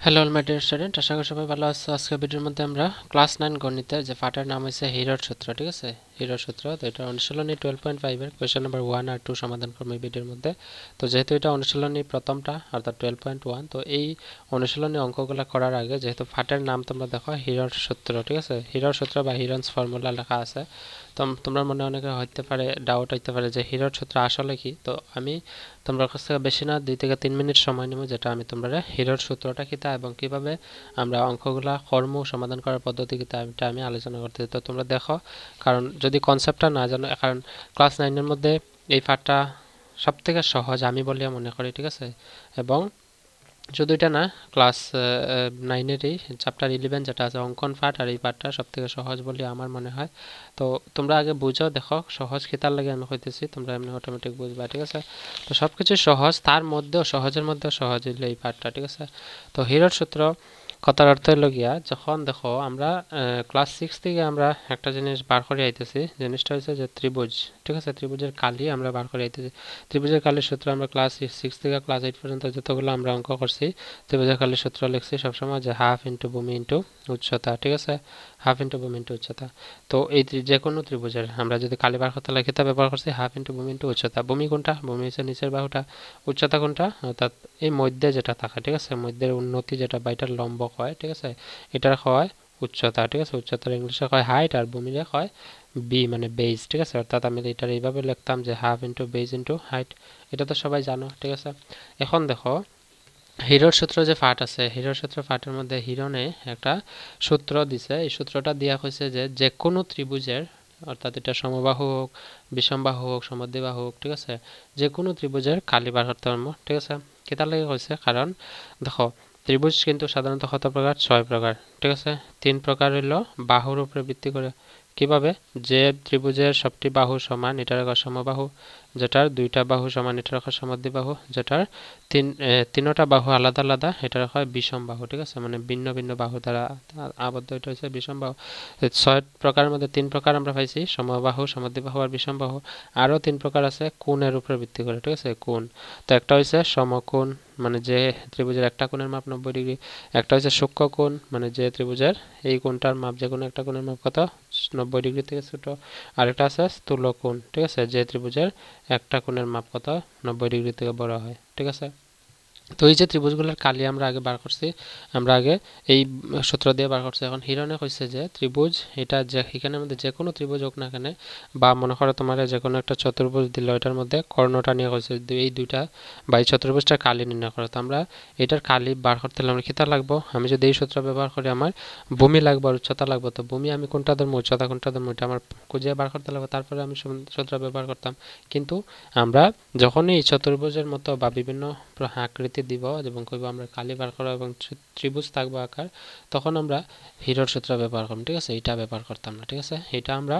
Hello all my dear student, আশা করি সবাই ভালো আছো। আজকের ভিডিওর মধ্যে আমরা ক্লাস 9 গণিতের যে পার্টের নাম হচ্ছে হিরোর সূত্র, ঠিক আছে? হিরোর সূত্র, তো এটা অনুশীলনী 12.5 এর কোয়েশ্চেন নাম্বার 1 আর 2 সমাধান করব এই ভিডিওর মধ্যে। তো যেহেতু এটা অনুশীলনী প্রথমটা অর্থাৎ 12.1, তো এই অনুশীলনী অঙ্কগুলো করার আগে যেহেতু পার্টের নাম তোমরা দেখো হিরোর সূত্র, ঠিক আছে? হিরোর সূত্র বা হিরন্স ফর্মুলা লেখা আছে। তো তোমরা মনে অনেকে হইতে পারে ডাউট হইতে পারে যে হিরোর সূত্র আসলে কি। তো আমি তোমরা কাছ থেকে বেশি না 2 থেকে 3 মিনিট সময় নেব, যেটা আমি তোমরা হিরোর সূত্রটা কিতা এবং কিভাবে আমরা অঙ্কগুলা কর্ম সমাধান করার পদ্ধতি কিতা এটা আমি আলোচনা করতে। তো তোমরা দেখো, কারণ যদি কনসেপ্টটা না জানো, কারণ ক্লাস 9 এর মধ্যে এই পার্টটা সব থেকে সহজ আমি বলে মনে করি, ঠিক আছে? এবং শুধু এটা না, ক্লাস 9-এরই চ্যাপ্টার 11 যেটা আছে অঙ্কন পার্ট, আর এই পার্টটা সব থেকে সহজ বলে আমার মনে হয়। তো তোমরা আগে বুঝো, দেখো সহজ কিতার লাগে আমি কইতেছি, তোমরা এমনি অটোমেটিক বুঝবা, ঠিক আছে? তো সব কিছু সহজ, তার মধ্যেও সহজের মধ্যেও সহজ হইলো এই পার্টটা, ঠিক আছে? তো হিরোর সূত্র কথার অর্থ হলো গিয়া, যখন দেখো আমরা ক্লাস 6 থেকে আমরা একটা জিনিস বার করে আইতেছি, জিনিসটা হচ্ছে যে ত্রিভুজ, ঠিক আছে? ত্রিভুজের কালি আমরা বার করে আইতেছি। ত্রিভুজের কালির সূত্র আমরা ক্লাস 6 থেকে ক্লাস 8 পর্যন্ত যতগুলো আমরা অঙ্ক করছি, ত্রিভুজের কালির সূত্র লিখছি সবসময় যে হাফ ইন্টু ভূমি ইন্টু উচ্চতা, ঠিক আছে? হাফ ইন্টু ভূমি ইন্টু উচ্চতা। তো এই যে কোনো ত্রিভুজের আমরা যদি কালি বার করতে লাগে, তা ব্যবহার করছি হাফ ইন্টু ভূমি ইন্টু উচ্চতা। ভূমি কোনটা? ভূমি হচ্ছে নিচের বাহুটা। উচ্চতা কোনটা? অর্থাৎ এই মধ্যে যেটা থাকে, ঠিক আছে? মধ্যের উন্নতি যেটা বা এটার লম্ব হয়, ঠিক আছে? এটার হয় উচ্চতা, ঠিক আছে? উচ্চতার ইংলিশে হয় হাইট, আর ভূমির হয় বি মানে বেজ, ঠিক আছে? অর্থাৎ আমি এটার এইভাবে লিখতাম যে half into base into height. এটা তো সবাই জানো, ঠিক আছে? এখন দেখো হিরোর সূত্র যে পার্ট আছে, হিরোর সূত্র পার্টের মধ্যে হিরণে একটা সূত্র দিছে। এই সূত্রটা দেওয়া হয়েছে যে যে কোনো ত্রিভুজের, অর্থাৎ এটা সমবাহু হোক, বিষমবাহু হোক, সমদ্বিবাহু হোক, ঠিক আছে? যে কোনো ত্রিভুজের কালি বার করতে পারবো, ঠিক আছে? কেতার লাগে হয়েছে, কারণ দেখো ত্রিভুজ কিন্তু সাধারণত কত প্রকার? 6 প্রকার, ঠিক আছে? 3 প্রকার হইল বাহুর উপরে ভিত্তি করে। কিভাবে? যে ত্রিভুজের সবটি বাহু সমান এটার এক সমবাহু, যেটার 2টা বাহু সমান এটার এক সমদ্বিবাহু, যেটার তিনটা বাহু আলাদা আলাদা এটার হয় বিষম বাহু, ঠিক আছে? মানে ভিন্ন ভিন্ন বাহু দ্বারা আবদ্ধ, এটা হচ্ছে বিষম বাহু। 6 প্রকারের মধ্যে 3 প্রকার আমরা পাইছি, সমবাহু, সমদ্বিবাহু আর বিষম বাহু। আরও 3 প্রকার আছে কোণের উপরে ভিত্তি করে, ঠিক আছে? কোণ। তো একটা হচ্ছে সমকোণ, মানে যে ত্রিভুজের একটা কোণের মাপ 90 ডিগ্রি। একটা হচ্ছে সূক্ষ্মকোণ, মানে যে ত্রিভুজের এই কোণটার মাপ, যে কোনো একটা কোণের মাপ কত? 90 ডিগ্রি থেকে ছোট। আরেকটা আছে স্থূলকোণ, ঠিক আছে? যে ত্রিভুজের একটা কোণের মাপ কত? 90 ডিগ্রি থেকে বড় হয়, ঠিক আছে? তো এই যে ত্রিভুজগুলোর কালি আমরা আগে বার করছি, আমরা আগে এই সূত্র দিয়ে বার করছি। এখন হিরণে কইছে যে ত্রিভুজ এটা যে এখানের মধ্যে যে কোনো ত্রিভুজ হোক না কেন, বা মনে করো তোমার যে কোনো একটা চতুর্ভুজ দিল, এটার মধ্যে কর্ণটা নিয়ে কইছে এই দুইটা বা এই চতুর্ভুজটা কালি নির্ণয় করো। তো আমরা এটার কালি বার করতে হলে আমরা কিতা লাগবো? আমি যদি এই সূত্র ব্যবহার করি, আমার ভূমি লাগবে আর উচ্চতা লাগবে। তো ভূমি আমি কোনটা ধরবো, উচ্চতা কোনটা ধরবো, এটা আমার খুঁজে বার করতে লাগবে, তারপরে আমি সূত্র ব্যবহার করতাম। কিন্তু আমরা যখনই এই চতুর্ভুজের মতো বা বিভিন্ন আকৃতি দিব এবং কইব আমরা কালি বার করা এবং ত্রিভুজ থাকবো আকার, তখন আমরা হিরোর সূত্র ব্যবহার করব, ঠিক আছে? এটা ব্যবহার করতাম না, ঠিক আছে? এটা আমরা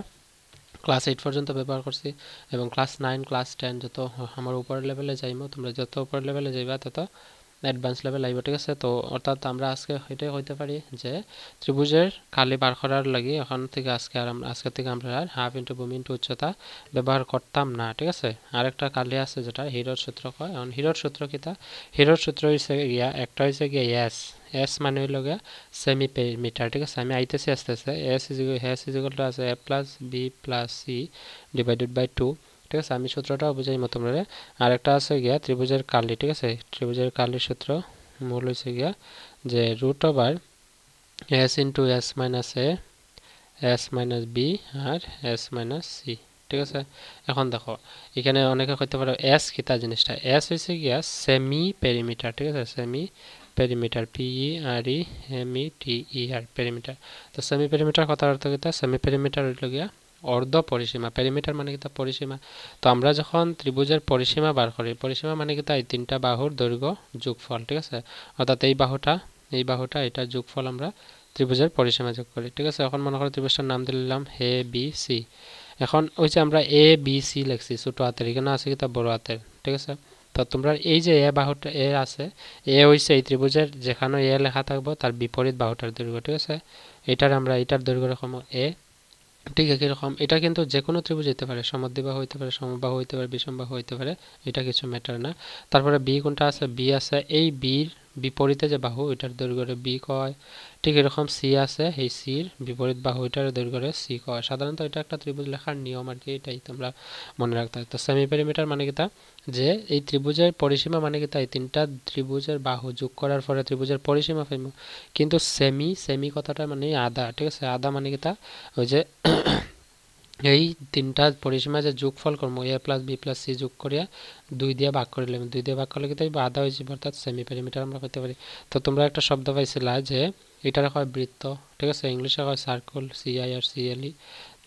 ক্লাস 8 পর্যন্ত ব্যবহার করছি, এবং ক্লাস 9 ক্লাস 10 যত আমার উপরের লেভেলে যাইবো, তোমরা যত উপরের লেভেলে যাইবা তত অ্যাডভান্স লেভেল আইব, ঠিক আছে? তো অর্থাৎ আমরা আজকে এটাই হইতে পারি যে ত্রিভুজের কালি বার করার লাগি এখন থেকে আজকে থেকে আমরা আর হাফ ইন্টু ভূমি ইন্টু উচ্চতা ব্যবহার করতাম না, ঠিক আছে? আরেকটা কালি আছে যেটা হিরোর সূত্র কয়। এখন হিরোর সূত্র কিতা? হিরোর সূত্র হইছে গিয়া, একটা হইছে গিয়া এস। এস মানে হইল গিয়া সেমি পেরিমিটার, ঠিক আছে? আমি আইতেছি আস্তে আস্তে। এস ইজিক্যাল টু আছে a plus B plus C divided by 2, ঠিক আছে? আমি সূত্রটাও বুঝাই মতো তোমরা। আর একটা আছে গিয়া ত্রিভুজের কালি, ঠিক আছে? ত্রিভুজের কালির সূত্র মূল হয়েছে গিয়া যে root over S into S minus A, S minus B আর এস মাইনাস সি, ঠিক আছে? এখন দেখো এখানে অনেকে কইতে পারো এস কিতা জিনিসটা। এস হয়েছে গিয়া সেমি পেরিমিটার, ঠিক আছে? Semi perimeter, PEREMETER, perimeter. তো সেমি পেরিমিটার কথার অর্থ কিতা? সেমি পেরিমিটার হইল গিয়া অর্ধ পরিসীমা। পেরিমিটার মানে কিতা? পরিসীমা। তো আমরা যখন ত্রিভুজের পরিসীমা বার করি, পরিসীমা মানে কিতা? এই তিনটা বাহুর দৈর্ঘ্য যোগফল, ঠিক আছে? অর্থাৎ এই বাহুটা এটার যোগফল আমরা ত্রিভুজের পরিসীমা যোগ করি, ঠিক আছে? এখন মনে করো ত্রিভুজটার নাম দিলাম এ বি সি। এখন ওই যে আমরা এ বি সি লিখছি ছোট হাতের, এখানে আছে কিতা? বড় হাতের, ঠিক আছে? তো তোমরা এই যে এ বাহুটা এ আছে, এ হইছে এই ত্রিভুজের যেখানে এ লেখা থাকবো তার বিপরীত বাহুটার দৈর্ঘ্য, ঠিক আছে? এটার দৈর্ঘ্য রকম এ। ঠিক একই রকম এটা কিন্তু যে কোনো ত্রিভুজ হইতে পারে, সমদ্বিবাহু হইতে পারে, সমবাহু হইতে পারে, বিষমবাহু হইতে পারে, এটা কিছু ম্যাটার না। তারপরে বি কোনটা আছে? বি আছে এই বির বিপরীতে যে বাহু এটার দৈর্ঘ্যরে বি কয়। ঠিক এরকম সি আছে, এই সির বিপরীত বাহু এটার দৈর্ঘ্যরে সি কয়। সাধারণত এটা একটা ত্রিভুজ লেখার নিয়ম আর কি, এটাই তোমরা মনে রাখতে হবে। তো সেমি পেরিমিটার মানে কি তা, যে এই ত্রিভুজের পরিসীমা মানে কি তাই তিনটা ত্রিভুজের বাহু যোগ করার পরে ত্রিভুজের পরিসীমা পাইব। কিন্তু সেমি কথাটা মানে আধা, ঠিক আছে। আধা মানে কি তা, ওই যে এই তিনটা পরিসীমা যে যোগফল করবো এ প্লাস বি প্লাস সি যোগ করিয়া 2 দিয়ে ভাগ করে নিলাম, 2 দিয়ে ভাগ করলে কি তাই আধা হয়ে যাবে, অর্থাৎ সেমি পেরিমিটার আমরা পেতে পারি। তো তোমরা একটা শব্দ পাইছিলা যে এটার হয় বৃত্ত, ঠিক আছে, ইংলিশে হয় সার্কেল, CIRCLE।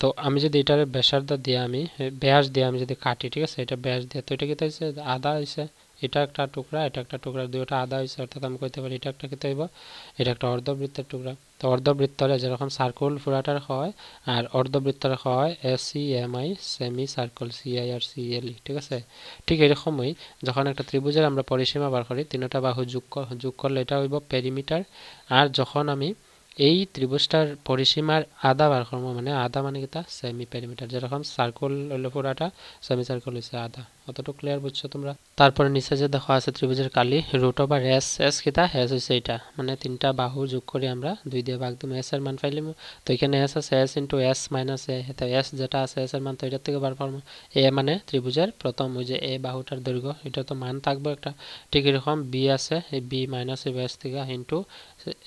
তো আমি যদি এটার ব্যাসার্ধ দিয়ে আমি ব্যাস দিয়ে আমি যদি কাটি, ঠিক আছে, এটা ব্যাস দিয়ে, তো এটা কি হয়েছে আধা হয়েছে। এটা একটা টুকরা, এটা একটা টুকরা, দুইটা আধা হয়েছে, অর্থাৎ আমি কইতে পারি এটা একটা কি হইব, এটা একটা অর্ধবৃত্তের টুকরা। তো অর্ধবৃত্তরে যেরকম সার্কেল পুরাটার হয় আর অর্ধবৃত্তর হয় SEMI, সেমি সার্কেল, CIRCLE, ঠিক আছে। ঠিক এরকমই যখন একটা ত্রিভুজের আমরা পরিসীমা বার করি তিনটা বাহু যোগ করলে এটা হইব পেরিমিটার। আর যখন আমি এই ত্রিভুজটার পরিসীমার আধা বার করবো, মানে আধা মানে কি তা সেমি পেরিমিটার। যেরকম সার্কেল হইলো পুরাটা, সেমি সার্কেল হইছে আধা। অতটুকু ক্লিয়ার বুঝছো তোমরা? তারপরে নিচে যে দেখো আছে ত্রিভুজের কালি রুট ওভার এস। এস কিতা, এস হইছে এটা, মানে তিনটা বাহু যোগ করে আমরা 2 দিয়ে ভাগ দিম, এস এর মান পাইলাম। তো এখানে এস আছে, এস ইন্টু এস মাইনাস এ, তো এস যেটা আছে এস এর মান তো এটার থেকে বার পারবো। এ মানে ত্রিভুজের প্রথম ওই যে এ বাহুটার দৈর্ঘ্য, এটা তো মান থাকবে একটা। ঠিক এরকম বি আছে, এই বি মাইনাস এ এস থেকে ইন্টু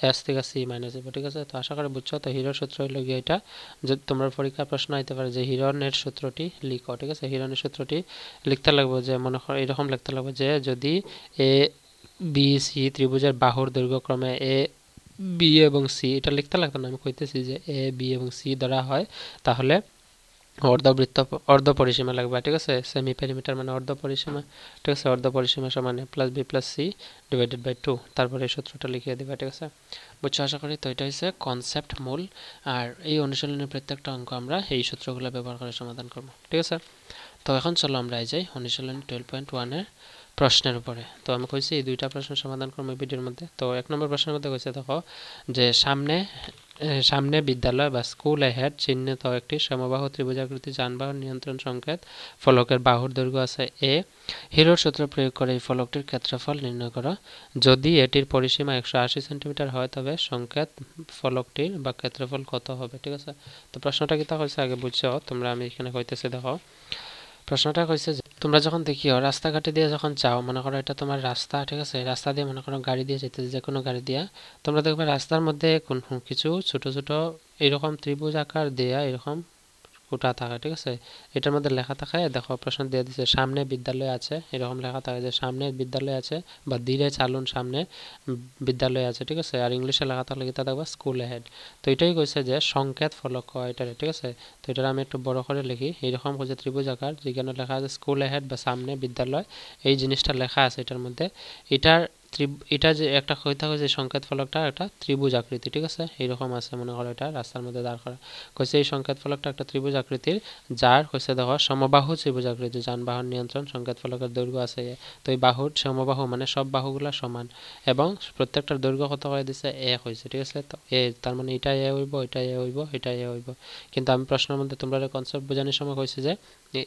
এস থেকে সি মাইনাস এ, ঠিক আছে। তো আশা করি বুঝছো। তো হিরোর সূত্র হইল গিয়ে এটা, যে তোমার পরীক্ষার প্রশ্ন আইতে পারে যে হিরণের সূত্রটি লিখো, ঠিক আছে। হিরণের সূত্রটি লিখতে লাগবে যে মনে করো এরকম লিখতে লাগবে যে যদি এ বি সি ত্রিভুজের বাহুর দৈর্ঘ্যক্রমে এ বি এবং সি, এটা লিখতে লাগতো না, আমি কইতেছি যে এ বি এবং সি ধরা হয়, তাহলে অর্ধ পরিসীমা লাগবে, ঠিক আছে। সেমি পেরিমিটার মানে অর্ধ পরিসীমা, ঠিক আছে। অর্ধ পরিসীমা সমান A plus B plus C divided by 2, তারপরে এই সূত্রটা লিখিয়ে দিবা, ঠিক আছে। বুঝছো আশা করি। তো এটা হচ্ছে কনসেপ্ট মূল, আর এই অনুশীলনের প্রত্যেকটা অঙ্ক আমরা এই সূত্রগুলো ব্যবহার করে সমাধান করব, ঠিক আছে। তো এখন চলো আমরা যাই অনুশীলন 12.1 এর প্রশ্নের উপরে। তো আমি কইছি এই দুইটা প্রশ্ন সমাধান করবো ভিডিওর মধ্যে। তো 1 নম্বর প্রশ্নের মধ্যে কইছে দেখো যে সামনে বিদ্যালয় বা স্কুল এহেড চিহ্নিত একটি সমবাহু ত্রিভুজাকৃতি যানবাহন নিয়ন্ত্রণ সংকেত ফলকের বাহুর দৈর্ঘ্য আছে এ। হিরোর সূত্র প্রয়োগ করে এই ফলকটির ক্ষেত্রফল নির্ণয় করো। যদি এটির পরিসীমা 180 সেন্টিমিটার হয় তবে সংকেত ফলকটির বা ক্ষেত্রফল কত হবে, ঠিক আছে। তো প্রশ্নটা কি তা হয়েছে আগে বুঝছো তোমরা, আমি এখানে কইতেছি দেখো। প্রশ্নটা কইছে যে তোমরা যখন দেখিও রাস্তাঘাটে দিয়ে যখন যাও, মনে করো এটা তোমার রাস্তা, ঠিক আছে। রাস্তা দিয়ে মনে করো গাড়ি দিয়ে যেতে, যে কোনো গাড়ি দিয়া তোমরা দেখবে রাস্তার মধ্যে কিছু ছোট ছোট এরকম ত্রিভুজ আকার দেয়া এরকম কোটা থাকে, ঠিক আছে। এটার মধ্যে লেখা থাকে, দেখো প্রশ্ন দিয়ে দিচ্ছে সামনে বিদ্যালয় আছে, এরকম লেখা থাকে যে সামনে বিদ্যালয় আছে বা ধীরে চালুন সামনে বিদ্যালয় আছে, ঠিক আছে। আর ইংলিশে লেখা থাকলে কি দেখবা স্কুল হেড। তো এটাই কইছে যে সংকেত ফলক এটারে, ঠিক আছে। তো এটা আমি একটু বড় করে লিখি, এইরকম হচ্ছে ত্রিভুজ আকার যেখানে লেখা আছে স্কুল হেড বা সামনে বিদ্যালয়, এই জিনিসটা লেখা আছে এটার মধ্যে। এটার এটা যে একটা হয়ে থাকে যে সংকেত ফলকটা একটা ত্রিভুজ আকৃতি, ঠিক আছে। এইরকম আছে মনে করো এটা রাস্তার মধ্যে দাঁড় করা। কইছে এই সংকেত ফলকটা একটা ত্রিভুজ আকৃতির, যার কইছে দেখো সমবাহু ত্রিভুজ আকৃতি যানবাহন নিয়ন্ত্রণ সংকেত ফলকের দৈর্ঘ্য আছে। তো এই বাহুর সমবাহু মানে সব বাহুগুলা সমান এবং প্রত্যেকটার দৈর্ঘ্য কত করে দিছে এ হয়েছে, ঠিক আছে। তো এ তার মানে এটা এ হইব, এটা এ হইব, এটা এ হইব। কিন্তু আমি প্রশ্নের মধ্যে তোমরা কনসেপ্ট বোঝানোর সময় কইছে যে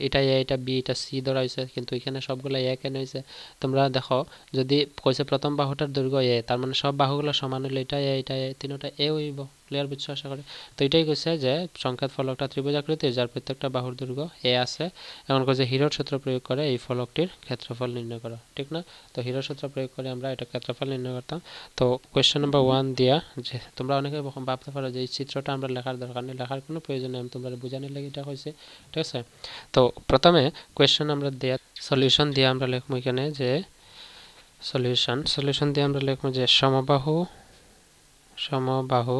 এটা এ, এটা বি, এটা সি ধরা হয়েছে, কিন্তু এখানে সবগুলো এ কেন হয়েছে। তোমরা দেখো যদি কইছে প্রথম বাহুটার দৈর্ঘ্য এ, তার মানে সব বাহুগুলো সমান হইলে এটা এ, এটা এ, তিনটা এ হইব। ক্লিয়ার বুঝছো আশা করি। তো এটাই কইছে যে সংকেত ফলকটা ত্রিভুজ আকৃতির যার প্রত্যেকটা বাহুর দৈর্ঘ্য এ আছে। এখন কইছে হিরোর সূত্র প্রয়োগ করে এই ফলকটির ক্ষেত্রফল নির্ণয় করো, ঠিক না। তো হিরোর সূত্র প্রয়োগ করে আমরা এটা ক্ষেত্রফল নির্ণয় করতাম। তো কোয়েশ্চেন নাম্বার 1 দিয়া, যে তোমরা অনেকে ভাবতে পারো যে এই চিত্রটা আমরা লেখার দরকার নেই, লেখার কোনো প্রয়োজন নেই, আমি তোমরা বোঝানোর লাগে এটা কইছে, ঠিক আছে। তো প্রথমে কোয়েশ্চেন আমরা দেয়া সলিউশন দিয়ে আমরা লিখবো এখানে যে সলিউশন দিয়ে আমরা লিখবো যে সমবাহু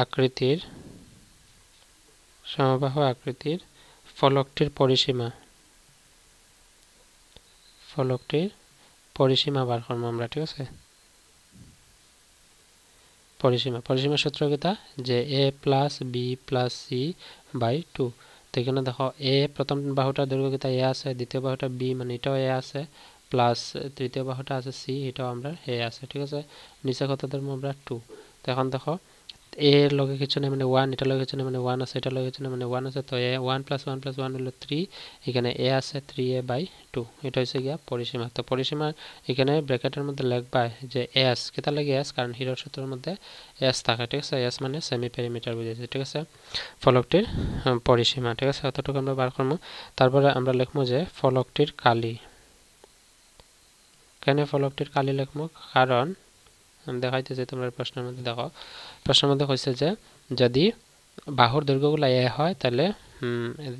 আকৃতির ফলকটির পরিসীমা বার করবো আমরা, ঠিক আছে। পরিসীমা সূত্র কিতা যে A plus B plus C by 2। তো এখানে দেখো এ প্রথম বাহুটার দৈর্ঘ্য কিতা এ আছে, দ্বিতীয় বাহুটা বি মানে এটাও এ আছে, প্লাস তৃতীয় বাহুটা আছে সি, এটাও আমরা এ আছে, ঠিক আছে। নিচে কত ধরবো আমরা 2। তো এখন দেখো এ এর লগে কিছু নেই মানে 1, এটা লগে কিছু নেই মানে 1 আছে, এটা লগে কিছু নেই মানে 1 আছে, তো এ 1 + 1 + 1 হলো 3, এখানে এ আছে 3a/2, এটা হচ্ছে গিয়া পরিসীমা। তো পরিসীমা এখানে ব্র্যাকেটের মধ্যে লিখবা যে এস, কেটা লাগে এস, কারণ হিরোর সূত্রের মধ্যে এস থাকে, ঠিক আছে, এস মানে সেমি পেরিমিটার বুঝাইছে, ঠিক আছে, ফলকটির পরিসীমা, ঠিক আছে, অতটুকু আমরা বার করবো। তারপরে আমরা লিখবো যে ফলকটির কালি, কেন ফলকটির কালি লিখবো, কারণ দেখাইতেছি তোমরা প্রশ্নের মধ্যে দেখো, প্রশ্নের মধ্যে কইছে যে যদি বাহুর দৈর্ঘ্যগুলো এ হয় তাহলে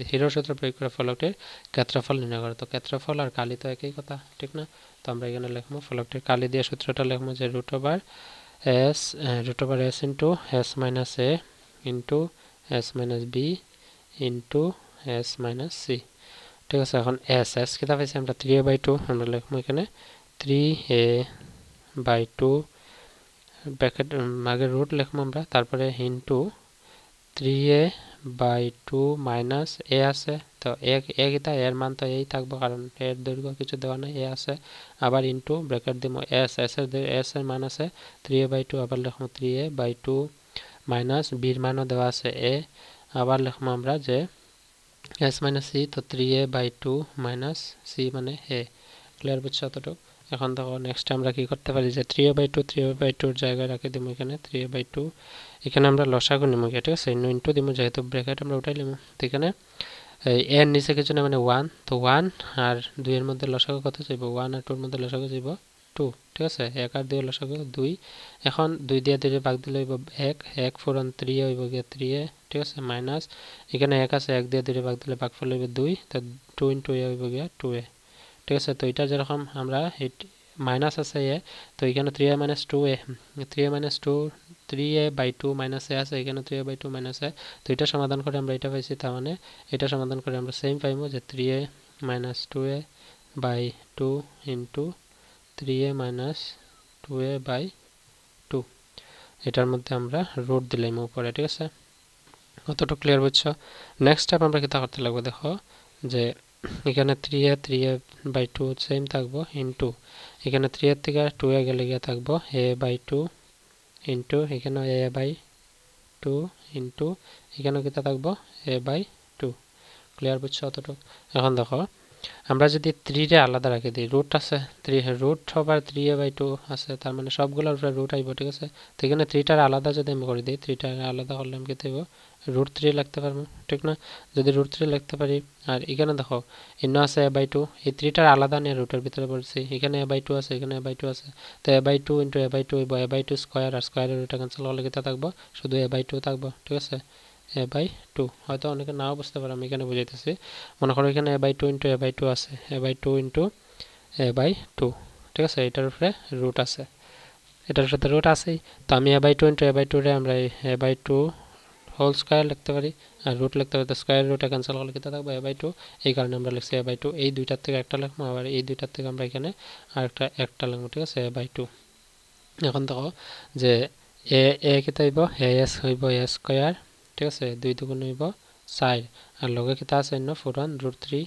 হিরোর সূত্র প্রয়োগ করে ফলকটির ক্ষেত্রফল নির্ণয় করো। তো ক্ষেত্রফল আর কালি তো একই কথা, ঠিক না? তো আমরা এখানে লিখবো ফলকটির কালি দিয়ে সূত্রটা লিখবো যে √s into s minus a into s minus b into s minus c, ঠিক আছে। এখন s কিতা পাইছি আমরা 3a/2, আমরা লিখবো এখানে 3a/2 ব্র্যাকেট আগে রুট লিখবো আমরা, তারপরে ইন্টু 3a/2 মাইনাস এ আছে, তো এ কিতা, এর মান তো এই থাকবো কারণ এর দৈর্ঘ্য কিছু দেওয়া নাই, এ আছে, আবার ইন্টু ব্র্যাকেট দিব এস এর মান আছে 3a/2, আবার লিখবো 3a/2 মাইনাস বির মানও দেওয়া আছে এ, আবার লিখবো আমরা যে এস মাইনাস সি, তো 3a/2 মাইনাস সি মানে এ। ক্লিয়ার বুঝছো অতটুকু? এখন দেখো নেক্সট আমরা কি করতে পারি যে 3a/2 জায়গায় রাখি দিব এখানে 3a/2, এখানে আমরা লসাগু নিব, ঠিক আছে, ইন্টু দিব, যেহেতু ব্র্যাকেট আমরা উঠাই নিব, তো এখানে এর নিচে কিছু না মানে 1, তো 1 আর 2 এর মধ্যে লসাগু কত যাইব, 1 আর 2 এর মধ্যে লসাগু যাইব 2, ঠিক আছে, 1 আর 2 এর লসাগু 2, এখন 2 দিয়ে 2 ভাগ দিলে হইব 1, 1 4 3 হইব গিয়া 3a, ঠিক আছে, মাইনাস এখানে 1 আছে, 1 দিয়ে 2 ভাগ দিলে ভাগফল হইব 2, তো 2 * a হইব গিয়া 2a, ঠিক আছে। তো এটা যেরকম আমরা মাইনাস আছে এ, তো এখানে 3a - 2a, 3a/2 মাইনাস এ আছে, এখানে 3a/2 মাইনাস এ, তো এটা সমাধান করে আমরা এটা পাইছি, তার মানে এটা সমাধান করে আমরা সেম পাইবো যে 3a - 2a/2 into 3a - 2a/2, এটার মধ্যে আমরা রুট দিলাম উপরে, ঠিক আছে, কতটুকু ক্লিয়ার বুঝছো? নেক্সট স্টেপ আমরা কিতা করতে লাগবে, দেখো যে এখানে 3a/2 সেম থাকবো ইন্টু এখানে 3 এর থেকে 2a গেলে গিয়ে থাকবো a/2 ইন্টু এখানে a/2 ইন্টু এখানে কিতা থাকবো a/2, ক্লিয়ার বুঝছো অতটুকু? এখন দেখো আমরা যদি 3 রে আলাদা রাখি দিই, রুট আছে 3, রুট আবার 3a/2 আছে, তার মানে সবগুলোর উপরে রুট আইব, ঠিক আছে। তো এখানে 3টার আলাদা যদি আমি করে দিই, 3টার আলাদা করলে আমি কি দেব, √3 লিখতে পারবো, ঠিক না? যদি √3 লিখতে পারি, আর এখানে দেখো ইন্ন আছে a/2, এই 3টার আলাদা নিয়ে রুটের ভিতরে পড়ছি, এখানে a/2 আছে, এখানে a/2 আছে, তো a/2 ইন্টু a/2 হইব a/2 স্কয়ার, আর স্কয়ারের রুটটা ক্যান্সেল করলে কিতা থাকবো, শুধু a/2 থাকবো, ঠিক আছে, a/2। হয়তো অনেকে নাও বুঝতে পারে, আমি এখানে বুঝাইতেছি। মনে করো এখানে a/2 ইন্টু a/2 আছে, a/2 ইন্টু a/2, ঠিক আছে, এটার উপরে রুট আছে, এটার সাথে রুট আছেই, তো আমি a/2 ইন্টু a/2 রে আমরা a/2 হোল স্কয়ার লিখতে পারি, আর রুট লিখতে পারি, তো স্কয়ার রুটটা ক্যান্সেল করলে কিতা থাকবে a/2, এই কারণে আমরা লিখছি a/2, এই দুইটার থেকে একটা লিখবো, আবার এই দুইটার থেকে আমরা এখানে আরেকটা একটা লিখবো, ঠিক আছে, a/2। এখন দেখো যে এ কিতা হইব, as হইব a স্কয়ার, ঠিক আছে, 2 * 2 হইব 4, আর লগে কিতা আছে ইন্ন ফুরন √3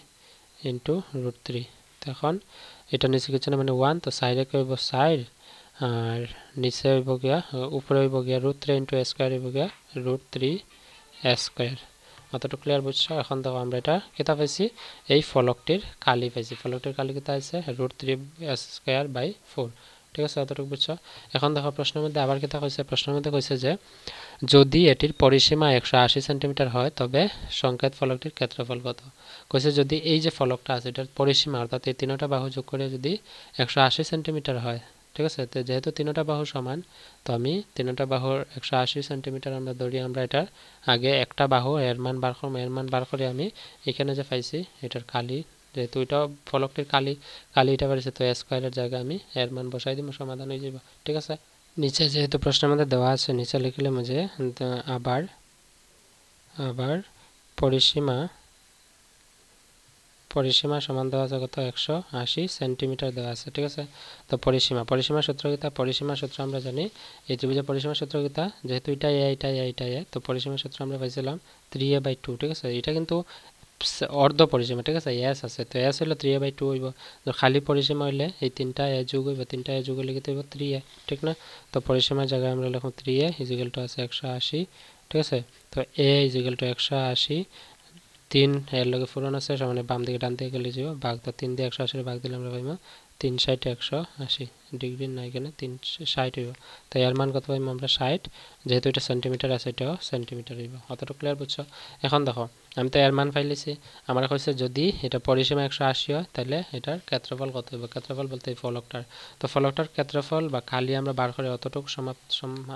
ইন্টু √3, তো এখন এটা নিচে কিছু না মানে 1, তো 4 এ হইব 4, আর নিচে হইব গিয়া উপরে হইব গিয়া √3 ইন্টু a স্কয়ার হইব গিয়া √3 a স্কয়ার, অতটুকু ক্লিয়ার বুঝছো? এখন দেখো আমরা এটা কিতা পাইছি, এই ফলকটির কালি পাইছি, ফলকটির কালি কিতা আছে √3 a স্কয়ার/4, ঠিক আছে, অতটুকু বুঝছো? এখন দেখো প্রশ্নের মধ্যে আবার কিতা কইছে, প্রশ্নের মধ্যে কইছে যে যদি এটির পরিসীমা 180 সেন্টিমিটার হয় তবে সংকেত ফলকটির ক্ষেত্রফল কত। কইছে যদি এই যে ফলকটা আছে এটার পরিসীমা অর্থাৎ এই তিনটা বাহু যোগ করে যদি 180 সেন্টিমিটার হয়, ঠিক আছে, তো যেহেতু তিনটা বাহু সমান, তো আমি তিনটা বাহুর 180 সেন্টিমিটার আমরা ধরি, আমরা এটার আগে একটা বাহু এর মান বার করব, এর মান বার করে আমি এখানে যে পাইছি এটার কালি, যেহেতু এটা ফলকটির কালি এটা পাইছে, তো a স্কয়ারের জায়গায় আমি এর মান বসাই দিব, সমাধান হয়ে যাবে, ঠিক আছে। নিচে যেহেতু প্রশ্নের মধ্যে দেওয়া আছে নিচে লিখলাম যে আবার পরিসীমা সমান দেওয়া আছে কত, 180 সেন্টিমিটার দেওয়া আছে, ঠিক আছে। তো পরিসীমা সূত্র কিতা, পরিসীমা সূত্র আমরা জানি এই ত্রিভুজের পরিসীমা সূত্র কিতা, যেহেতু এটা এ, তো পরিসীমা সূত্র আমরা পাইছিলাম 3a/2, ঠিক আছে। এটা কিন্তু অর্ধ পরিসীমা ঠিক আছে এস আছে তো এস হলো 3a/2 হইব তো খালি পরিসীমা হইলে এই তিনটা এ যোগ হইব তিনটা এ যোগ হইলে কি হইব 3a ঠিক না তো পরিসীমার জায়গায় আমরা লিখব 3a আছে 180 ঠিক আছে তো a 180 3 এর লগে পূরণ আছে সমানে বাম দিকে ডান দিকে গেলে যাব ভাগ তো 3 দিয়ে 180 এর ভাগ দিলে আমরা পাইব 3 60 180 ডিগ্রি না এখানে 360 হইব তো এর মান কত পাইব আমরা 60 যেহেতু এটা সেন্টিমিটার আছে এটাও সেন্টিমিটার হইব অতটুকু ক্লিয়ার বুঝছো এখন দেখো আমি তো এর মান পাইলেছি আমরা কইছে যদি এটা পরিসীমা 180 হয় তাহলে এটার ক্ষেত্রফল কত হইব ক্ষেত্রফল বলতে এই ফলকটার তো ফলকটার ক্ষেত্রফল বা খালি আমরা বার করে অতটুকু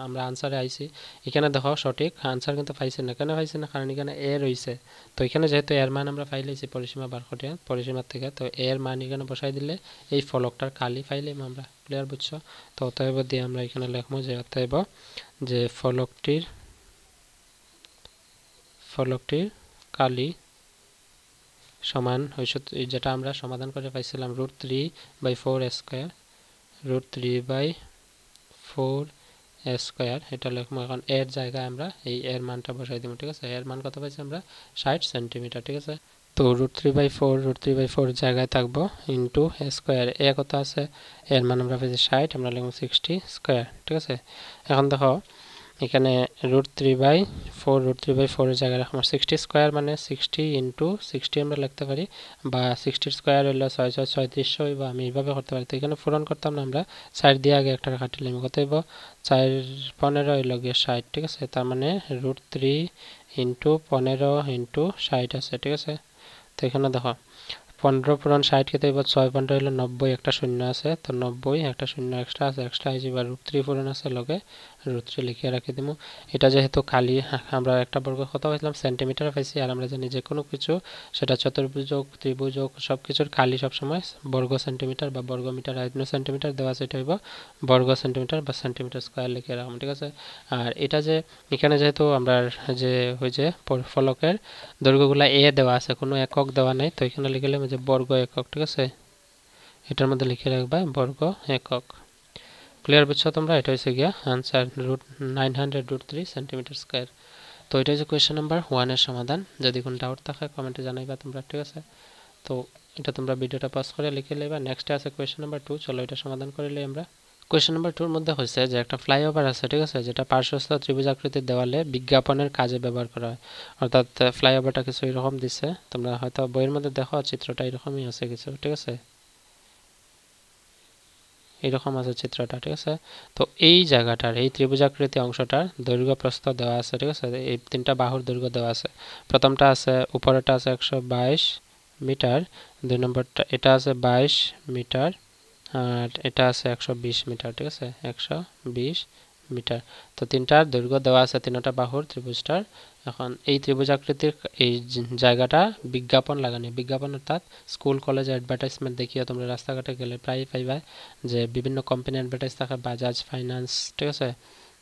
আমরা আনসারে আইছি এখানে দেখো সঠিক আনসার কিন্তু পাইছি না কেন পাইছি না কারণ এখানে এ রইছে তো এখানে যেহেতু এর মান আমরা পাইলেছি পরিসীমা বার করে পরিসীমার থেকে তো এর মান এখানে বসাই দিলে এই ফলকটার খালি পাইলাম আমরা ক্লিয়ার বুঝছো তো অতএব দিয়ে আমরা এখানে লিখবো যে অতএব যে ফলকটির কালি সমান যেটা আমরা সমাধান করে পাইছিলাম √3/4 স্কয়ার √3/4 এটা লিখবো এখন এর জায়গায় আমরা এই এর মানটা বসাই দেব ঠিক আছে এর মান কত পাইছি আমরা 60 সেন্টিমিটার ঠিক আছে তো √3/4 জায়গায় থাকবো ইনটু স্কয়ার এ কত আছে এর মান আমরা পাইছি 60 আমরা লিখব 60 স্কয়ার ঠিক আছে এখন দেখো এখানে √3/4 এর জায়গায় আমরা 60 স্কয়ার মানে 60 ইনটু 60 আমরা লিখতে পারি বা 60 স্কয়ার হলো 636 হইব আমি এইভাবে করতে পারি তো এখানে পূরণ করতাম না আমরা 4 দিয়ে আগে একটা কাটলে কত হইব 4 15 হইল গিয়ে 60 ঠিক আছে তার মানে √3 ইনটু 15 ইনটু 60 আছে ঠিক আছে তো এখানে দেখো 15 পূরণ 60 কে দেব 6 15 হলো 90 একটা শূন্য আছে তো 90 একটা শূন্য এক্সট্রা আছে এক্সট্রা আইজি বা √3 পূরণ আছে লগে √3 লিখে রাখি দিমু এটা যেহেতু খালি আমরা একটা বর্গ কত পাইলাম সেন্টিমিটার পাইছি আর আমরা জানি যে কোনো কিছু সেটা চতুর্ভুজ হোক ত্রিভুজ হোক সবকিছুর খালি সব সময় বর্গ সেন্টিমিটার বা বর্গ মিটার আয়তন সেন্টিমিটার দেওয়া আছে এটা হইব বর্গ সেন্টিমিটার বা সেন্টিমিটার স্কয়ার লিখে রাখলাম ঠিক আছে আর এটা যে এখানে যেহেতু আমরা যে ওই যে ফলকের দৈর্ঘ্যগুলো এ দেওয়া আছে কোনো একক দেওয়া নাই তো এখানে লিখলাম যে বর্গ একক ঠিক আছে এটার মধ্যে লিখে রাখবা বর্গ একক ক্লিয়ার বুঝছো তোমরা এটা হইছে গিয়া आंसर √900√3 সেন্টিমিটার স্কয়ার তো এটা হচ্ছে কোশ্চেন নাম্বার 1 এর সমাধান যদি কোনো ডাউট থাকে কমেন্টে জানাইবা তোমরা ঠিক আছে তো এটা তোমরা ভিডিওটা পজ করে লিখে লইবা নেক্সট আছে কোশ্চেন নাম্বার 2 চলো এটা সমাধান করে লই আমরা কোশ্চেন নাম্বার 2 এর মধ্যে হইছে যে একটা ফ্লাইওভার আছে ঠিক আছে যেটা পার্শ্বস্থ ত্রিভুজ আকৃতির দেওয়ালে বিজ্ঞাপনের কাজে ব্যবহার করা হয় অর্থাৎ ফ্লাইওভারটা কিছু এরকম দিছে তোমরা হয়তো বইয়ের মধ্যে দেখো চিত্রটা এরকমই আছে কিছু ঠিক আছে এরকম আছে চিত্রটা ঠিক আছে তো এই জায়গাটার এই ত্রিভুজাকৃতি অংশটার দৈর্ঘ্য প্রস্থ দেওয়া আছে ঠিক আছে এই তিনটা বাহুর দৈর্ঘ্য দেওয়া আছে প্রথমটা আছে উপরেটা আছে 122 মিটার দুই নম্বরটা এটা আছে 22 মিটার আর এটা আছে 120 মিটার ঠিক আছে 120 মিটার তো তিনটার দৈর্ঘ্য দেওয়া আছে তিনটা বাহুর ত্রিভুজটার এখন এই ত্রিভুজ আকৃতির এই জায়গাটা বিজ্ঞাপন লাগানো বিজ্ঞাপন অর্থাৎ স্কুল কলেজ অ্যাডভার্টাইজমেন্ট দেখিও তোমরা রাস্তাঘাটে গেলে প্রায় পাইবা যে বিভিন্ন কোম্পানি অ্যাডভার্টাইজ থাকে বাজাজ ফাইন্যান্স ঠিক আছে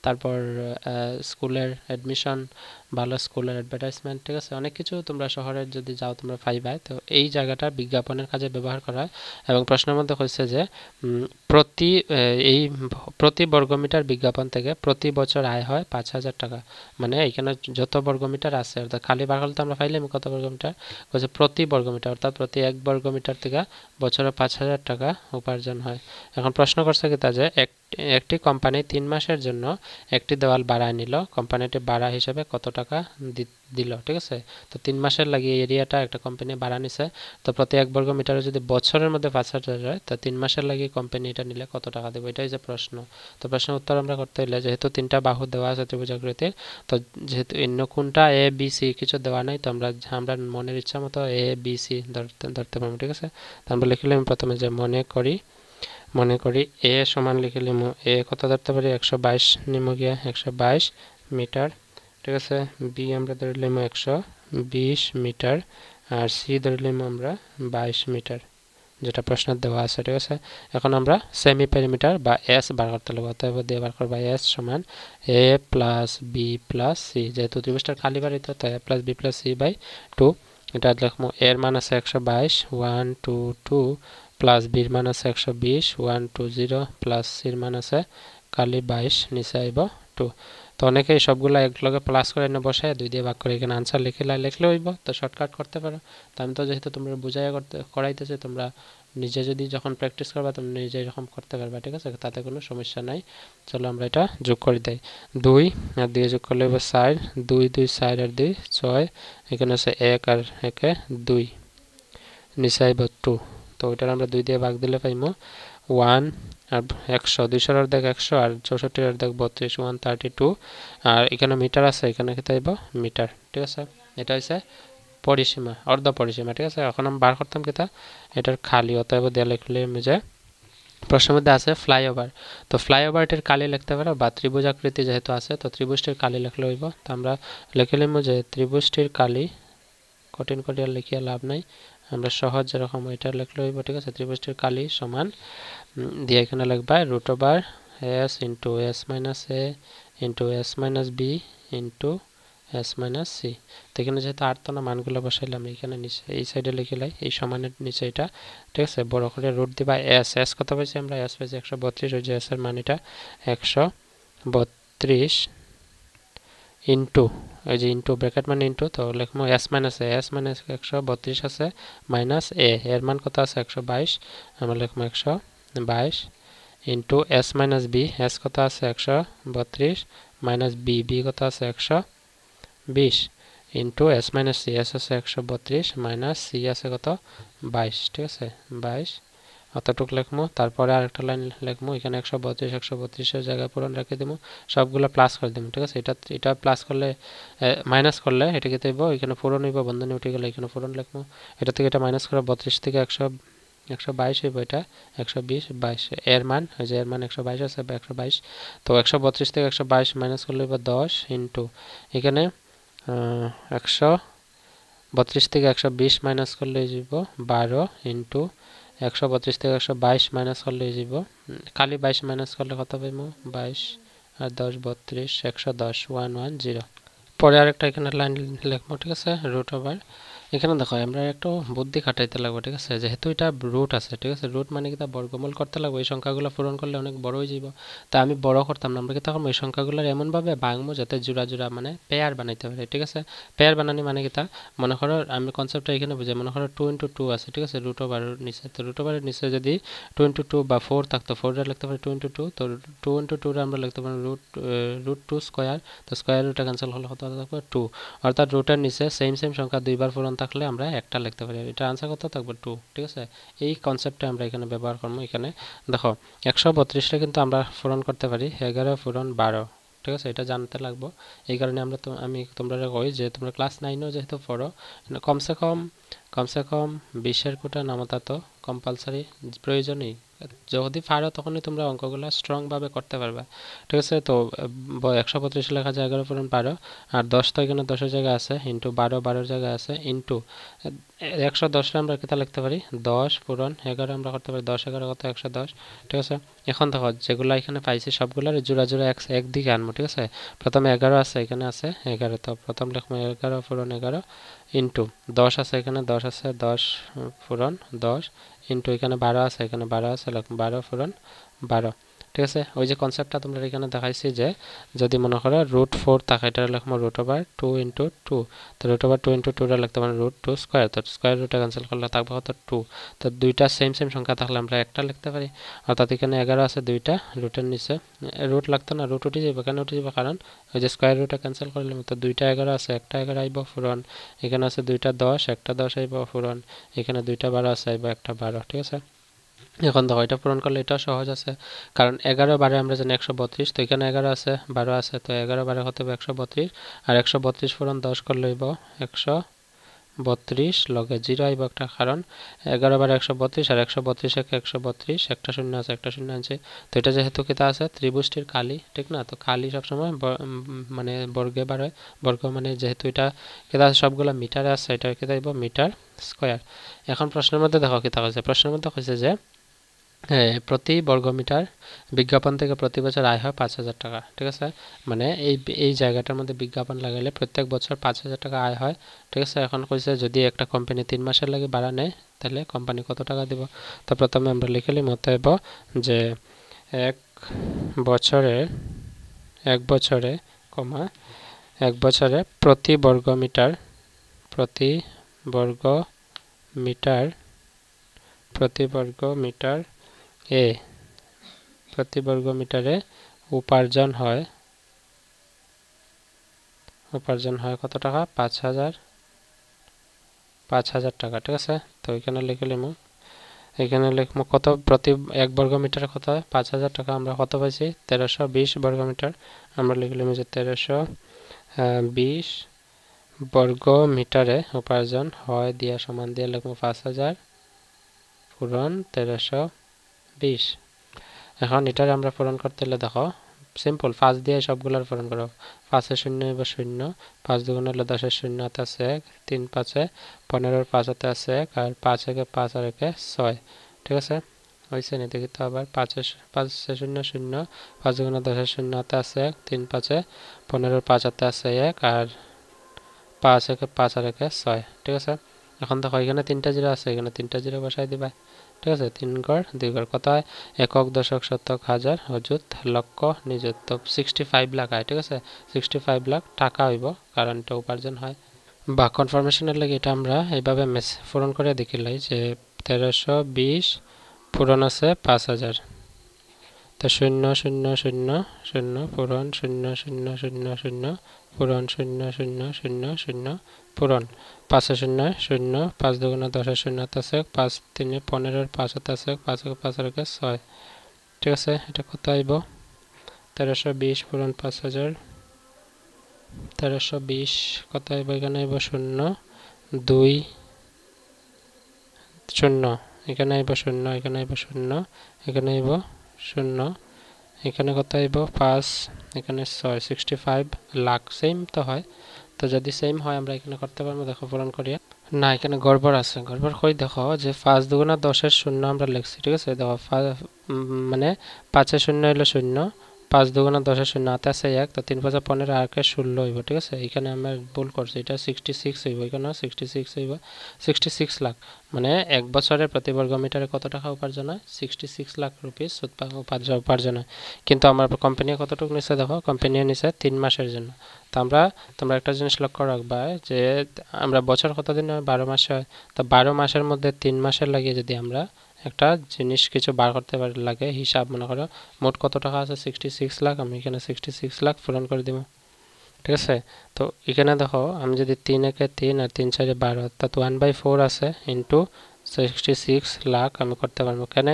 তারপর স্কুলের অ্যাডমিশন ভালো স্কুলের অ্যাডভার্টাইজমেন্ট ঠিক আছে অনেক কিছু তোমরা শহরে যদি যাও তোমরা পাইবা তো এই জায়গাটা বিজ্ঞাপনের কাজে ব্যবহার করা হয় এবং প্রশ্নের মধ্যে হচ্ছে যে প্রতি বর্গমিটার বিজ্ঞাপন থেকে প্রতি বছর আয় হয় 5000 টাকা মানে এখানে যত বর্গমিটার আছে অর্থাৎ খালি বার করলে আমরা পাইলাম কত বর্গমিটার বলছে প্রতি বর্গমিটার অর্থাৎ প্রতি 1 বর্গমিটার থেকে বছরে 5000 টাকা উপার্জন হয় এখন প্রশ্ন করছে কি তা যে একটি কোম্পানি 3 মাসের জন্য একটি দেওয়াল ভাড়া নিল কোম্পানিটি ভাড়া হিসেবে কত টাকা দিল ঠিক আছে তো 3 মাসের লাগি এরিয়াটা একটা কোম্পানি ভাড়া নিছে তো প্রতি 1 বর্গ মিটারে যদি বছরের মধ্যে 5000 হয় তো 3 মাসের লাগি কোম্পানি এটা নিলে কত টাকা দেবে এটাই যে প্রশ্ন তো প্রশ্নের উত্তর আমরা করতে হলে যেহেতু তিনটা বাহু দেওয়া আছে ত্রিভুজাকৃতির তো যেহেতু অন্য কোনটা এ বি সি কিছু দেওয়া নাই তো আমরা মনের ইচ্ছা মতো এ বি সি ধরতে পারবো ঠিক আছে তো আমরা লিখলাম প্রথমে যে মনে করি এ সমান লিখলাম এ কত ধরতে পারি 122 নিমো গিয়া 122 মিটার ঠিক আছে বি আমরা ধরলাম 120 মিটার আর সি ধরলাম আমরা 22 মিটার যেটা প্রশ্ন দেওয়া আছে ঠিক আছে এখন আমরা সেমি পেরিমিটার বা এস বার করতে লাগবে অতএব দিয়ে বার করব এস সমান a plus B plus c যেহেতু ত্রিভুজটা খালি বাড়িতে তো a plus B plus C by 2 এটা লিখবো এর মান আছে 122 1 2 2 প্লাস বির মান আছে 120 1 2 0 প্লাস সির মান আছে খালি 22 নিচে আইব 2 তো অনেকেই সবগুলা একলগে প্লাস করে এনে বসায় 2 দিয়ে ভাগ করে এখানে आंसर লিখলে হইব তো শর্টকাট করতে পারো তো আমি তো যেহেতু তোমরা বুঝাইয়া করাইতেছি তোমরা নিজে যদি যখন প্র্যাকটিস করবা তোমরা নিজে এরকম করতে পারবা ঠিক আছে তাতে কোনো সমস্যা নাই চলো আমরা এটা যোগ করে দেই 2 আর 2 যোগ করলে হবে 4 2 2 4 আর 2 6 এখানে আছে 1 আর 1 এ 2 নিচে আইব 2 তো ওইটার আমরা 2 দিয়ে ভাগ দিলে পাইমু 1 আর 100 200 এর দেখ 100 আর 64 এর দেখ 32 132 আর এখানে মিটার আছে এখানে কি তাইব মিটার ঠিক আছে এটা হইছে পরিসীমা অর্ধ পরিসীমা ঠিক আছে এখন আমি বার করতাম কিটা এটার খালি অতএব দেয়া লিখলে যে প্রশ্নের মধ্যে আছে ফ্লাইওভার তো ফ্লাইওভারটির কালি লিখতে পারো বা ত্রিভুজ আকৃতি যেহেতু আছে তো ত্রিভুজটির কালি লিখলে হইব তো আমরা লিখলাম যে ত্রিভুজটির কালি কঠিন করে লিখিয়া লাভ নাই আমরা সহজ যেরকম এটা লিখলে হইব ঠিক আছে ত্রিভুজটির কালি সমান দিয়ে এখানে লিখবা √s * s - a * s - b * s - c তো এখানে যেহেতু আর তো না মানগুলো বসাইলাম এখানে নিচে এই সাইডে লিখে লাই এই সমানের নিচে এটা ঠিক আছে বড় করে রুট দিবা s কত পাইছি আমরা s পাইছি 132 ওই যে s এর মান এটা 132 ইনটু এই যে ইনটু ব্র্যাকেট মানে ইনটু তো লিখমু s - a s মানে 132 আছে মাইনাস a এর মান কত আছে 122 আমরা লিখমু 122 ইনটু s - b s কত আছে 132 মাইনাস b b কত আছে 120 ইনটু s - c s আছে 132 মাইনাস c আছে কত 22 ঠিক আছে 22 অতটুক লিখমু তারপরে আরেকটা লাইন লিখমু এখানে 132 132 এর জায়গায় পূরণ রেখে দিমু সবগুলা প্লাস করে দিমু ঠিক আছে এটা প্লাস করলে মাইনাস করলে এটা কি হইব এখানে পূরণ হইব বন্ধনী উঠে গেলে এখানে পূরণ লিখমু এটা থেকে এটা মাইনাস করে 32 থেকে 122 হইব এটা 120 22 এর মান এই যে এর মান 122 আছে 122 তো 132 থেকে 122 মাইনাস করলে হইব 10 ইনটু এখানে 132 থেকে 120 মাইনাস করলে হইব 12 ইনটু 132 থেকে 122 মাইনাস করলে হইব খালি 22 মাইনাস করলে কত পাইমু 22 আর 10 32 110 110 পরে আরেকটা এখানে লাইন লিখবো ঠিক আছে √ওভার এখানে দেখো আমরা একটু বুদ্ধি খাটাইতে লাগবে ঠিক আছে যেহেতু এটা রুট আছে ঠিক আছে রুট মানে কি তা বর্গমূল করতে লাগবে এই সংখ্যাগুলো পূরণ করলে অনেক বড় হয়ে যাবে তা আমি বড় করতাম না আমরা কি তখন এই সংখ্যাগুলোর এমন ভাবে ভাঙবো যাতে জোড়া জোড়া মানে পেয়ার বানাইতে পারি ঠিক আছে পেয়ার বানানি মানে কি তা মনে করো আমি কনসেপ্টটা এখানে বুঝাই মনে করো 2 * 2 আছে ঠিক আছে √ওভার নিচে তো √ওভারের নিচে যদি 2 * 2 বা 4 থাকতো 4 এর লিখতে পারি 2 * 2 তো 2 * 2 এর আমরা লিখতে পারি √2 স্কয়ার তো স্কয়ার রুটটা ক্যান্সেল হলে কত থাকবে 2 অর্থাৎ রুটের নিচে সেম সংখ্যা দুইবার পূরণ থাকলে আমরা একটা লিখতে পারি এটা आंसर কত থাকবে 2 ঠিক আছে এই কনসেপ্টটা আমরা এখানে ব্যবহার করব এখানে দেখো 132 টা কিন্তু আমরা পূরণ করতে পারি 11 পূরণ 12 ঠিক আছে এটা জানতে লাগবে এই কারণে আমি তোমরা কই যে তোমরা ক্লাস 9 এও যেহেতু পড়ো কমসে কম 20 এর কোটা নামতা তো কম্পালসরি প্রয়োজনই যদি পারো তখনই তোমরা অঙ্কগুলো স্ট্রং ভাবে করতে পারবে ঠিক আছে তো 125 লেখা যায় 11 পূরণ 12 আর 10 তো এখানে 10 এর জায়গায় আছে ইনটু 12 12 এর জায়গায় আছে ইনটু 110 এর আমরা কিটা লিখতে পারি 10 পূরণ 11 আমরা করতে পারি 10 11 কত 110 ঠিক আছে এখন দেখো যেগুলো এখানে পাইছি সবগুলোর জোড়া জোড়া এক দিকে আনবো ঠিক আছে প্রথমে 11 আছে এখানে আছে 11 তো প্রথম লিখবো 11 পূরণ 11 ইনটু 10 আছে এখানে 10 আছে 10 পূরণ 10 ইনটু এখানে 12 আছে এখানে 12 আছে লিখবো 12 পূরণ 12 ঠিক আছে ওই যে কনসেপ্টটা তোমরা এখানে দেখাইছি যে যদি মনে করো √4 থাকে এটা লিখবো √2 * 2 তো √2 * 2 এর লিখতে পারি √2 স্কয়ার তো স্কয়ার রুটটা ক্যান্সেল করলে থাকবে কত 2 তো দুইটা সেম সংখ্যা থাকলে আমরা একটা লিখতে পারি অর্থাৎ এখানে 11 আছে দুইটা রুটের নিচে রুট লাগতো না রুট উঠে যাবে কেন উঠে যাবে কারণ ওই যে স্কয়ার রুটটা ক্যান্সেল করলে তো দুইটা 11 আছে একটা 11 আইবো পূরণ এখানে আছে দুইটা 10 একটা 10 আইবো পূরণ এখানে দুইটা 12 আছে আইবো একটা 12 ঠিক আছে এখন দেখো এটা পূরণ করলে এটা সহজ আছে কারণ 11 12 আমরা জানি 132 তো এখানে 11 আছে 12 আছে তো 11 12 কত হবে 132 আর 132 পূরণ 10 করলে হইব 132 লগে 0 আইব একটা কারণ 11 12 132 আর 132 132 একটা শূন্য আছে একটা শূন্য আছে তো এটা যেহেতু কিতা আছে ত্রিভুজটির কালি ঠিক না তো কালি সব সময় মানে বর্গে বাড়ে বর্গ মানে যেহেতু এটা কিতা সবগুলা মিটারে আছে এটা কিতা আইব মিটার স্কয়ার এখন প্রশ্নের মধ্যে দেখো কিতা আছে প্রশ্নের মধ্যে কইছে যে প্রতি বর্গমিটার বিজ্ঞাপন থেকে প্রতি বছর আয় হয় 5000 টাকা ঠিক আছে মানে এই জায়গাটার মধ্যে বিজ্ঞাপন লাগাইলে প্রত্যেক বছর 5000 টাকা আয় হয় ঠিক আছে এখন কইছে যদি একটা কোম্পানি 3 মাসের লাগে ভাড়া নেয় তাহলে কোম্পানি কত টাকা দিব তো প্রথমে আমরা লিখলি মতলব যে এক বছরে কমা এক বছরে প্রতি বর্গ মিটার প্রতি বর্গ মিটার প্রতি বর্গ মিটার এ প্রতি বর্গ মিটারে উপার্জন হয় কত টাকা ৫,০০০ টাকা ঠিক আছে তো এখানে লিখে লিমু এখানে লিখবো কত প্রতি ১ বর্গ মিটার কত হয় ৫,০০০ টাকা আমরা কত পাইছি ১৩২০ বর্গ মিটার আমরা লিখে লিমু যে ১৩২০ বর্গ মিটারে উপার্জন হয় দিয়া সমান দিয়ে লিখবো ৫,০০০ পূরণ ১৩২০ এখন এটার আমরা পূরণ করতে হলে দেখো সিম্পল ৫ দিয়ে সবগুলোর পূরণ করো ৫ শূন্য এবার ০ ৫ দুগুণ হলে ১০ শূন্য হাতে আছে ১ ৩ ৫ ১৫ ৫ হাতে আছে ১ আর ৫ একে ৫ আর একে ৬ ঠিক আছে হয়েছে নি দেখি তো আবার ৫ শূন্য শূন্য ৫ দুগুণ ১০ শূন্য হাতে আছে ১ ৩ ৫ ১৫ ৫ হাতে আছে ১ আর ৫ একে ৫ আর একে ৬ ঠিক আছে এখন দেখো এখানে ৩টা জিরো আছে এখানে ৩টা জিরো বসাই দিবা ঠিক আছে ৩ ঘর ২ ঘর কত হয় একক দশক শতক হাজার অযুত লক্ষ নিযুত তো 65 লাখ হয় ঠিক আছে 65 লাখ টাকা হইব কারণ এটা উপার্জন হয় বা কনফার্মেশনের লাগে এটা আমরা এইভাবে পূরণ করে দেখিলাই যে ১৩২০ পূরণ আছে ৫,০০০ তো ০০০০ পূরণ ০০০০ পূরণ ০০০০ পূরণ ৫ শূন্য শূন্য ৫ দুগুণ ১০ শূন্য হাতে আছে ৫ ৩ ১৫ ৫ হাতে আছে ৫ একে ৫ আর একে ৬ ঠিক আছে এটা কত আইব ১৩২০ পূরণ ৫,০০০ ১৩২০ কত আইব এখানে আইব ০ ২ ০ এখানে আইব ০ এখানে আইব ০ এখানে আইব ০ এখানে কত আইব ৫ এখানে ৬ 65 লাখ সেম তো হয় তো যদি সেম হয় আমরা এখানে করতে পারবো দেখো পূরণ করিয়া না এখানে গড়বড় আছে গড়বড় কই দেখো যে ৫ দুগুণা ১০ শূন্য আমরা লিখছি ঠিক আছে দেখো মানে ৫ শূন্য হলো ০ ৫ দুগুণা ১০ শূন্য হাতে আছে ১ তো ৩ ৫ ১৫ আর কে ১৬ হইব ঠিক আছে এখানে আমরা ভুল করছি এটা 66 হইব এখানে 66 হইব 66 লাখ মানে এক বছরে প্রতি বর্গ মিটারে কত টাকা উপার্জন হয় 66 লাখ রুপিস উপার্জন হয় কিন্তু আমার কোম্পানি কতটুকু নিছে দেখো কোম্পানি নিছে ৩ মাসের জন্য তো তোমরা একটা জিনিস লক্ষ্য রাখবা যে আমরা বছর কতদিন হয় ১২ মাস হয় তো ১২ মাসের মধ্যে ৩ মাসের লাগিয়ে যদি আমরা একটা জিনিস কিছু বার করতে লাগে হিসাব মনে করো মোট কত টাকা আছে 66 লাখ আমি এখানে 66 লাখ পূরণ করে দিব ঠিক আছে তো এখানে দেখো আমি যদি ৩ একে ৩ আর ৩ ৪ ১২ অর্থাৎ 1/4 আছে ইন্টু 66 লাখ আমি করতে পারবো কেন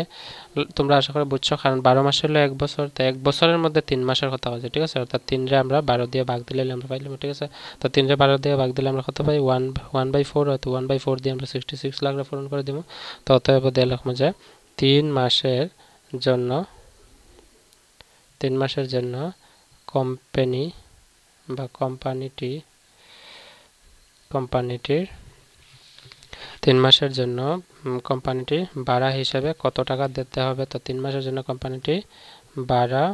তোমরা আশা করি বুঝছো কারণ ১২ মাস হলো এক বছর তো এক বছরের মধ্যে ৩ মাসের কথা হচ্ছে ঠিক আছে অর্থাৎ ৩ রে আমরা ১২ দিয়ে ভাগ দিলে আমরা পাইলাম ঠিক আছে তো ৩ রে ১২ দিয়ে ভাগ দিলে আমরা কত পাই 1/4 হয়তো 1/4 দিয়ে আমরা 66 লাখ পূরণ করে দিব তো অতএব দিয়ে লিখবো যে ৩ মাসের জন্য কোম্পানি বা কোম্পানিটির ৩ মাসের জন্য কোম্পানিটি ভাড়া হিসাবে কত টাকা দিতে হবে তো ৩ মাসের জন্য কোম্পানিটি ভাড়া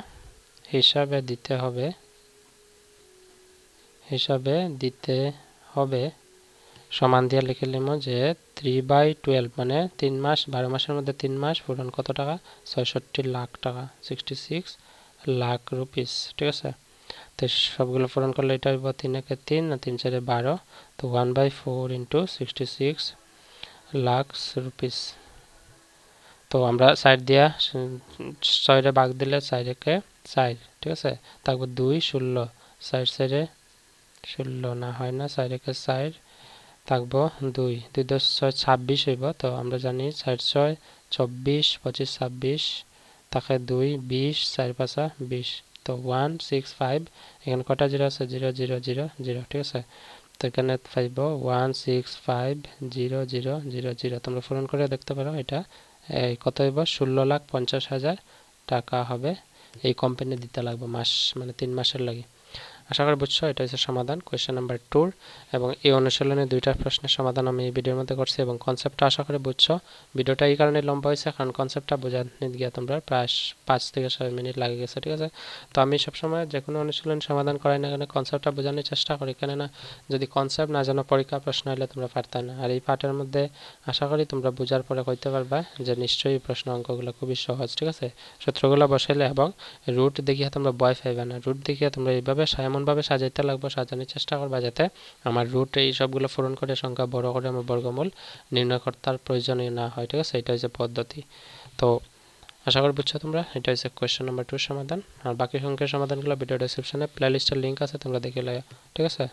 হিসাবে দিতে হবে সমান দিয়ে লিখে নিব যে 3/12 মানে ৩ মাস ১২ মাসের মধ্যে ৩ মাস পূরণ কত টাকা ৬৬ লাখ টাকা 66 লাখ রুপিস ঠিক আছে তো সবগুলো পূরণ করলে এটা হইব ৩ একে ৩ আর ৩ ৪ ১২ তো 1/4 ইন্টু 66 লাখ রুপিস তো আমরা সাইড দিয়া ৬ রে ভাগ দিলে ৪ একে ৪ ঠিক আছে তারপর ২ ১৬ ৬ ৪ ১৬ না হয় না ৪ একে ৪ থাকবো ২ ২ ১০ ৬ ২৬ হইব তো আমরা জানি ৪ ৬ ২৪ ২৫ ২৬ তাকে ২ ২০ ৪ ৫ ২০ তো 165 এখানে কটা জিরো আছে 0 0 0 0 ঠিক আছে তো এখানে পাইব 1650000 তোমরা পূরণ করে দেখতে পারো এটা কত হইব ১৬,৫০,০০০ টাকা হবে এই কোম্পানি দিতে লাগবে মাস মানে ৩ মাসের লাগে আশা করি বুঝছো এটা হচ্ছে সমাধান কোয়েশ্চেন নাম্বার 2 এবং এই অনুশীলনে দুইটা প্রশ্নের সমাধান আমি এই ভিডিওর মধ্যে করছি এবং কনসেপ্টটা আশা করি বুঝছো ভিডিওটা এই কারণে লম্বা হয়েছে কারণ কনসেপ্টটা বোঝাতে গিয়ে তোমরা প্রায় 5 থেকে 6 মিনিট লাগে গেছে ঠিক আছে তো আমি সবসময় যে কোনো অনুশীলন সমাধান করাই না কেন কনসেপ্টটা বোঝানোর চেষ্টা করি কেন না যদি কনসেপ্ট না জানো পরীক্ষা প্রশ্ন হলে তোমরা পারতে না আর এই পাঠের মধ্যে আশা করি তোমরা বোঝার পরে কইতে পারবা যে নিশ্চয়ই প্রশ্ন অঙ্কগুলো খুবই সহজ ঠিক আছে সূত্রগুলো বসাইলে এবং রুট দেখিয়ে তোমরা ভয় পাইবে না রুট দেখিয়ে তোমরা এইভাবে এমনভাবে সাজাইতে লাগবে সাজানোর চেষ্টা করবা যাতে আমার রুট এই সবগুলো পূরণ করে সংখ্যা বড় করে আমার বর্গমূল নির্ণয় করতে প্রয়োজনীয় না হয় ঠিক আছে এটা হচ্ছে পদ্ধতি তো আশা করি বুঝছো তোমরা এটা হচ্ছে কোয়েশ্চেন নাম্বার 2 সমাধান আর বাকি সংখ্যার সমাধানগুলো ভিডিও ডেসক্রিপশনে প্লেলিস্টের লিংক আছে তোমরা দেখে লও ঠিক আছে